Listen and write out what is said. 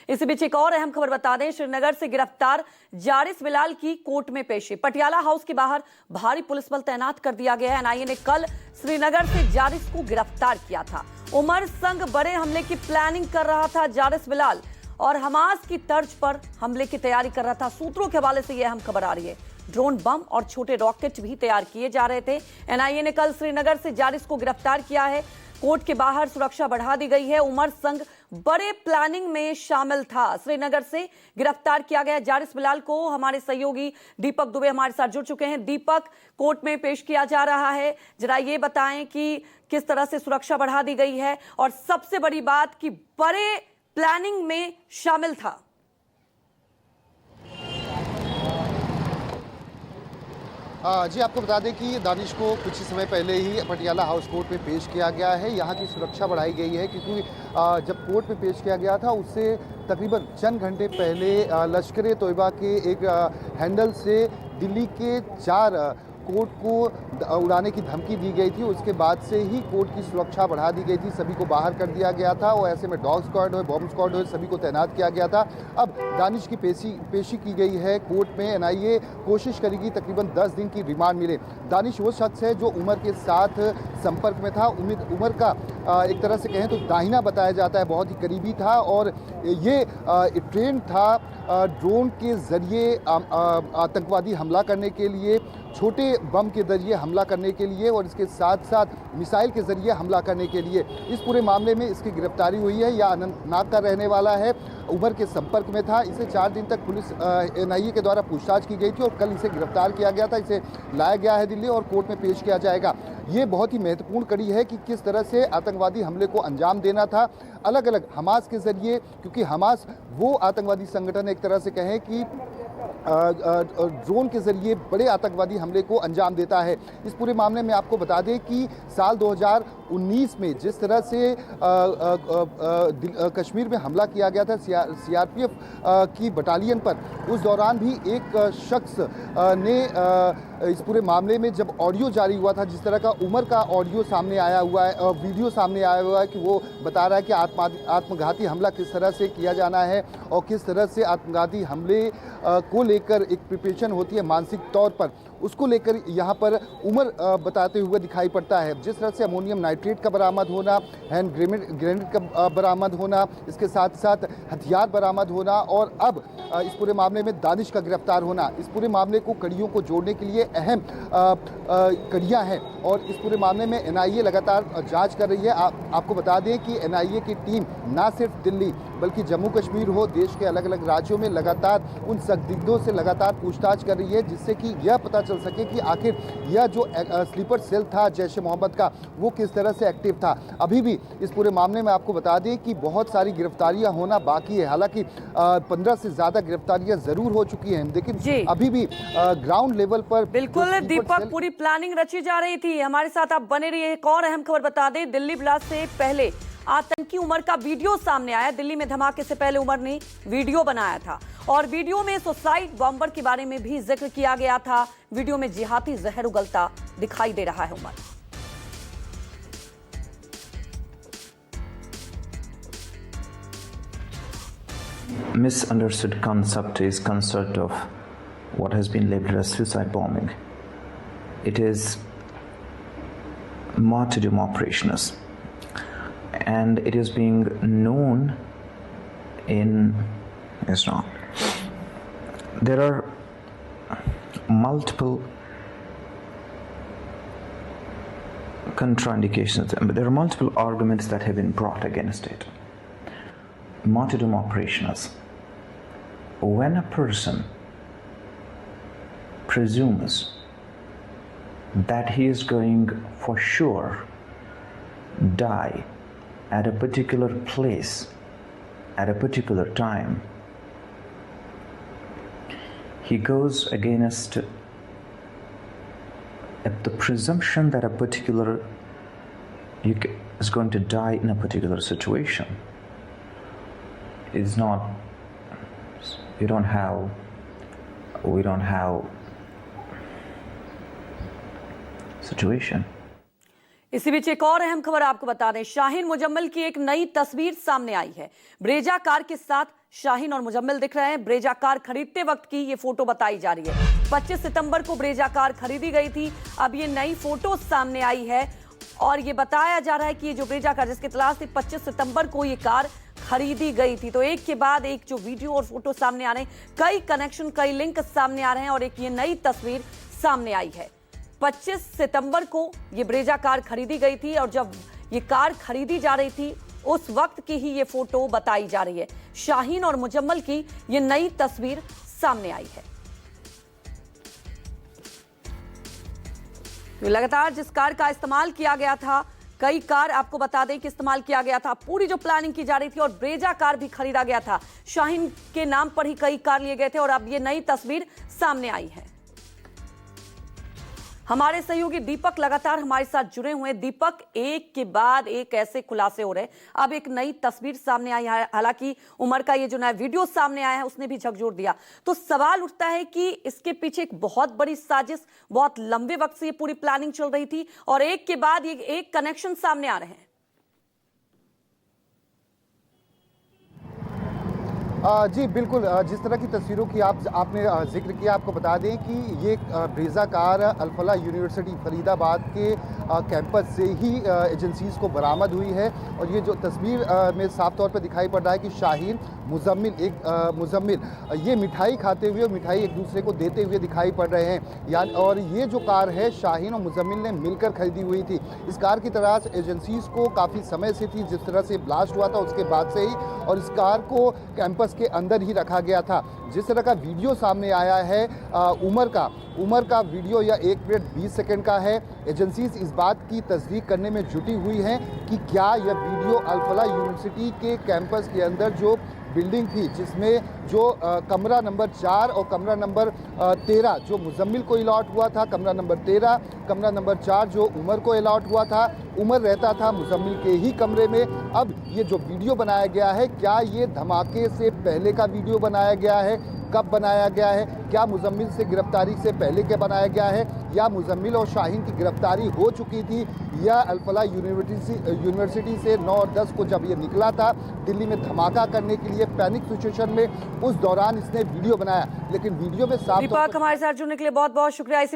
इसी बीच एक और अहम खबर बता दें, श्रीनगर से गिरफ्तार जारिस बिलाल की कोर्ट में पेशी। पटियाला हाउस के बाहर भारी पुलिस बल तैनात कर दिया गया है। एनआईए ने कल श्रीनगर से जारिस को गिरफ्तार किया था। उमर संग बड़े हमले की प्लानिंग कर रहा था जारिस बिलाल और हमास की तर्ज पर हमले की तैयारी कर रहा था। सूत्रों के हवाले से यह अहम खबर आ रही है। ड्रोन बम और छोटे रॉकेट भी तैयार किए जा रहे थे। एनआईए ने कल श्रीनगर से जारिस को गिरफ्तार किया है। कोर्ट के बाहर सुरक्षा बढ़ा दी गई है। उमर संग बड़े प्लानिंग में शामिल था। श्रीनगर से गिरफ्तार किया गया जारिस बिलाल को हमारे सहयोगी दीपक दुबे हमारे साथ जुड़ चुके हैं। दीपक, कोर्ट में पेश किया जा रहा है, जरा ये बताएं कि किस तरह से सुरक्षा बढ़ा दी गई है और सबसे बड़ी बात कि बड़े प्लानिंग में शामिल था। जी, आपको बता दें कि दानिश को कुछ ही समय पहले ही पटियाला हाउस कोर्ट में पेश किया गया है। यहाँ की सुरक्षा बढ़ाई गई है क्योंकि जब कोर्ट में पेश किया गया था उससे तकरीबन चंद घंटे पहले लश्कर-ए-तोयबा के एक हैंडल से दिल्ली के 4 कोर्ट को उड़ाने की धमकी दी गई थी। उसके बाद से ही कोर्ट की सुरक्षा बढ़ा दी गई थी, सभी को बाहर कर दिया गया था और ऐसे में डॉग स्क्वाड हो, बॉम्ब स्क्वाड हो, सभी को तैनात किया गया था। अब दानिश की पेशी की गई है कोर्ट में। एनआईए कोशिश करेगी तकरीबन 10 दिन की रिमांड मिले। दानिश वो शख्स है जो उमर के साथ संपर्क में था। उमर का एक तरह से कहें तो दाहिना बताया जाता है, बहुत ही करीबी था और ये ट्रेन था ड्रोन के जरिए आतंकवादी हमला करने के लिए, छोटे बम के जरिए हमला करने के लिए और इसके साथ साथ मिसाइल के जरिए हमला करने के लिए। इस पूरे मामले में इसकी गिरफ्तारी हुई है। यह अनंतनाग का रहने वाला है, उमर के संपर्क में था। इसे 4 दिन तक पुलिस एनआईए के द्वारा पूछताछ की गई थी और कल इसे गिरफ्तार किया गया था। इसे लाया गया है दिल्ली और कोर्ट में पेश किया जाएगा। ये बहुत ही महत्वपूर्ण कड़ी है कि किस तरह से आतंकवादी हमले को अंजाम देना था, अलग अलग हमास के जरिए, क्योंकि हमास वो आतंकवादी संगठन एक तरह से कहें कि ड्रोन के जरिए बड़े आतंकवादी हमले को अंजाम देता है। इस पूरे मामले में आपको बता दें कि साल 2019 में जिस तरह से कश्मीर में हमला किया गया था सीआरपीएफ की बटालियन पर, उस दौरान भी एक शख्स ने इस पूरे मामले में जब ऑडियो जारी हुआ था, जिस तरह का उमर का ऑडियो सामने आया हुआ है, वीडियो सामने आया हुआ है कि वो बता रहा है कि आत्मघाती हमला किस तरह से किया जाना है और किस तरह से आत्मघाती हमले को लेकर एक प्रिपरेशन होती है मानसिक तौर पर, उसको लेकर यहाँ पर उमर बताते हुए दिखाई पड़ता है। जिस तरह से अमोनियम नाइट्रेट का बरामद होना, हैंड ग्रेनेड का बरामद होना, इसके साथ साथ हथियार बरामद होना और अब इस पूरे मामले में दानिश का गिरफ्तार होना, इस पूरे मामले को कड़ियों को जोड़ने के लिए अहम कड़ियाँ हैं और इस पूरे मामले में एनआईए लगातार जांच कर रही है। आपको बता दें कि एनआईए की टीम ना सिर्फ दिल्ली बल्कि जम्मू कश्मीर हो, देश के अलग अलग राज्यों में लगातार उन संदिग्धों से लगातार पूछताछ कर रही है, जिससे कि यह पता चल सके कि आखिर यह जो स्लीपर सेल था जैश ए मोहम्मद का, वो किस तरह से एक्टिव था। अभी भी इस पूरे मामले में आपको बता दें कि बहुत सारी गिरफ्तारियां होना बाकी है। हालांकि 15 से ज्यादा गिरफ्तारियां जरूर हो चुकी हैं, लेकिन अभी भी ग्राउंड लेवल पर बिल्कुल दीपक, पूरी प्लानिंग रची जा रही थी। हमारे साथ आप बने रहिए। एक और अहम खबर बता दें, दिल्ली ब्लास्ट से पहले आतंकी उमर का वीडियो सामने आया। दिल्ली में धमाके से पहले उमर ने वीडियो बनाया था और वीडियो में सुसाइड बॉम्बर के बारे में भी जिक्र किया गया था। वीडियो में जिहादी जहर उगलता दिखाई दे रहा है Umar. Misunderstood concept is concept of what has been labeled as suicide bombing. It is martyrdom operations, and it is being known in Islam. There are multiple contraindications, but there are multiple arguments that have been brought against it. Martyrdom operations. When a person presumes that he is going for sure die at a particular place at a particular time, he goes against the presumption that a particular is going to die in a particular situation. It's not, we don't have situation. इसी बीच एक और अहम खबर आपको बता दें, शाहीन मुजम्मिल की एक नई तस्वीर सामने आई है। ब्रेजा कार के साथ शाहीन और मुजम्मिल दिख रहे हैं। ब्रेजा कार खरीदते वक्त की ये फोटो बताई जा रही है। 25 सितंबर को ब्रेजा कार खरीदी गई थी। अब ये नई फोटो सामने आई है और ये बताया जा रहा है कि ये जो ब्रेजा कार जिसकी तलाश थी 25 सितंबर को ये कार खरीदी गई थी। तो एक के बाद एक जो वीडियो और फोटो सामने आ रहे हैं, कई कनेक्शन, कई लिंक सामने आ रहे हैं और एक ये नई तस्वीर सामने आई है। 25 सितंबर को ये ब्रेजा कार खरीदी गई थी और जब ये कार खरीदी जा रही थी उस वक्त की ही ये फोटो बताई जा रही है। शाहीन और मुजम्मिल की ये नई तस्वीर सामने आई है। तो लगातार जिस कार का इस्तेमाल किया गया था, कई कार आपको बता दें कि इस्तेमाल किया गया था, पूरी जो प्लानिंग की जा रही थी और ब्रेजा कार भी खरीदा गया था। शाहीन के नाम पर ही कई कार लिए गए थे और अब ये नई तस्वीर सामने आई है। हमारे सहयोगी दीपक लगातार हमारे साथ जुड़े हुए हैं। दीपक, एक के बाद एक ऐसे खुलासे हो रहे हैं। अब एक नई तस्वीर सामने आई है, हालांकि उमर का ये जो नया वीडियो सामने आया है उसने भी झकझोर दिया। तो सवाल उठता है कि इसके पीछे एक बहुत बड़ी साजिश, बहुत लंबे वक्त से ये पूरी प्लानिंग चल रही थी और एक के बाद एक कनेक्शन सामने आ रहे हैं। जी बिल्कुल, जिस तरह की तस्वीरों की आपने जिक्र किया, आपको बता दें कि ये Brezza car Al Falah university Faridabad के कैंपस से ही एजेंसीज़ को बरामद हुई है। और ये जो तस्वीर में साफ तौर पर दिखाई पड़ रहा है कि शाहीन, मुजम्मिल ये मिठाई खाते हुए और मिठाई एक दूसरे को देते हुए दिखाई पड़ रहे हैं। यानी और ये जो कार है शाहीन और मुजम्मिल ने मिलकर खरीदी हुई थी। इस कार की तलाश एजेंसीज़ को काफ़ी समय से थी, जिस तरह से ब्लास्ट हुआ था उसके बाद से ही, और इस कार को कैंपस के अंदर ही रखा गया था। जिस तरह का वीडियो सामने आया है उमर का वीडियो या 1 मिनट 20 सेकंड का है। एजेंसीज इस बात की तस्दीक करने में जुटी हुई हैं कि क्या यह वीडियो अल-फलाह यूनिवर्सिटी के कैंपस के अंदर जो बिल्डिंग थी, जिसमें जो कमरा नंबर 4 और कमरा नंबर 13 जो मुजम्मिल को अलॉट हुआ था, कमरा नंबर 13, कमरा नंबर 4 जो उमर को अलॉट हुआ था, उमर रहता था मुजम्मिल के ही कमरे में। अब ये जो वीडियो बनाया गया है, क्या ये धमाके से पहले का वीडियो बनाया गया है, कब बनाया गया है, क्या मुजम्मिल से गिरफ्तारी से पहले के बनाया गया है, या मुजम्मिल और शाहीन की गिरफ्तारी हो चुकी थी, या अल-फलाह यूनिवर्सिटी से 9 और 10 को जब ये निकला था दिल्ली में धमाका करने के लिए पैनिक सिचुएशन में, उस दौरान इसने वीडियो बनाया। लेकिन वीडियो में साफ दीपक, हमारे साथ जुड़ने के लिए बहुत बहुत शुक्रिया।